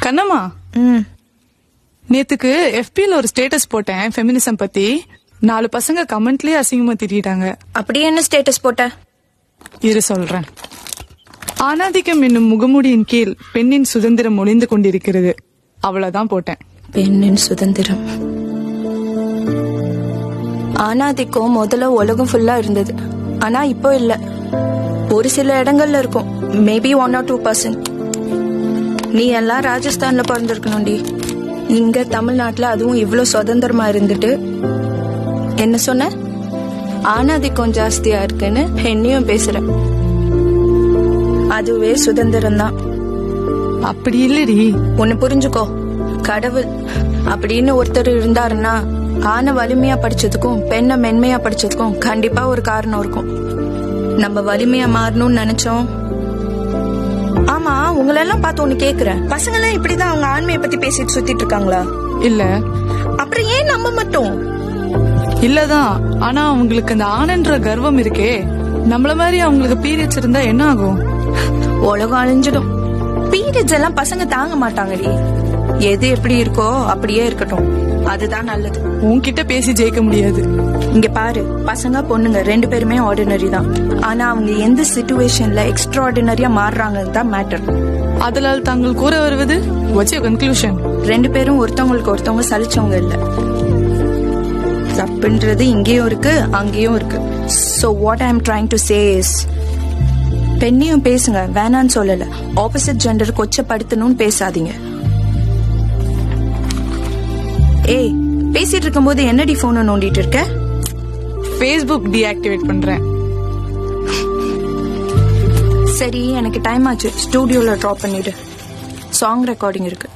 கண்ணம்மா, நேத்துக்கு FB-ல ஒரு ஸ்டேட்டஸ் போட்டேன் ஃபெமினிசம் பத்தி. 4 பசங்க கமெண்ட்லயே அசிங்கமா திட்டாங்க. அப்படி என்ன ஸ்டேட்டஸ் போட்ட? இரு சொல்றேன். ஆணாதிக்கம் என்னும் முகமூடியின் கீழ் பெண்ணின் சுதந்திரம் ஒளிந்து கொண்டிருக்கிறது. அவ்வளவுதான் போட்டேன். பெண்ணின் சுதந்திரம். ஆணாதிக்கம் முதல்ல உலகம் ஃபுல்லா இருந்தது. ஆனா இப்போ இல்ல. ஒரு சில இடங்கள்ல இருக்கும். Maybe 1 or 2%. நீ எல்லாம் ராஜஸ்தான்ல பிறந்திருக்கணும்டி. இங்க தமிழ்நாட்டுல அதுவும் இவ்வளவு சுதந்திரமா இருந்துட்டு என்ன சொன்ன? ஆணாதிக்கம் ஜாஸ்தியா இருக்குன்னு என்னையும் பேசுற. அதுவே சுதந்திரம் தான். அப்படி இல்லடி. ஒன்னு புரிஞ்சுக்கோ, கடவுள் அப்படின்னு ஒருத்தர் இருந்தாருன்னா ஆணை வலிமையா படிச்சதுக்கும் பெண்ணை மென்மையா படிச்சதுக்கும் கண்டிப்பா ஒரு காரணம் இருக்கும். நம்ம வலிமையா மாறணும்னு நினைச்சோம். ஆமா, உங்களெல்லாம் பார்த்து ஒண்ணு கேக்குறேன். பசங்க எல்லாம் இப்படிதான் அவங்க ஆண்மையை பத்தி பேசிட்டு சுத்திட்டு இருக்காங்களா? இல்ல. அப்புறம் ஏன் நம்ம மட்டும்? இல்லதான். ஆனா அவங்களுக்கு அந்த ஆணன்ற கர்வம் இருக்கே. நம்மள மாதிரி அவங்களுக்கு பீரியட்ஸ் இருந்தா என்ன ஆகும்? உலகம் அழிஞ்சிடும். பீரியட்ஸ் எல்லாம் பசங்க தாங்க மாட்டாங்கடி. எது எப்படி இருக்கோ அப்படியே இருக்கட்டும், அதுதான் நல்லது. உன்கிட்ட பேசி ஜெயிக்க முடியாது. இங்க பாரு, பசங்க பொண்ணுங்க 2 பேருமே ஆர்டினரி தான். ஆனா அவங்க எந்த சிச்சுவேஷன்ல எக்ஸ்ட்ரா ஆர்டினரியா மாறுறாங்கன்னு தான் மேட்டர். அதனால் தாங்கள் கூற வருவது what's your conclusion? 2 பேரும் ஒருத்தவங்களுக்கு ஒருத்தவங்க சலிச்சவங்க இல்ல. தப்புன்றது இங்கேயும் இருக்கு, அங்கேயும் இருக்கு. So what I am trying to say is, பெண்ணையும் பேசுங்க, வேணான்னு சொல்லல. ஆப்போசிட் ஜெண்டர் கொச்சப்படுத்தணும்னு பேசாதீங்க. ஏய், பேசிட்டு இருக்கும்போது என்னடி போனை நோண்டிட்டு இருக்க? Facebook டீஆக்டிவேட் பண்றேன். சரி, எனக்கு டைம் ஆச்சு. ஸ்டூடியோல டிராப் பண்ணிடு. சாங் ரெக்கார்டிங் இருக்கு.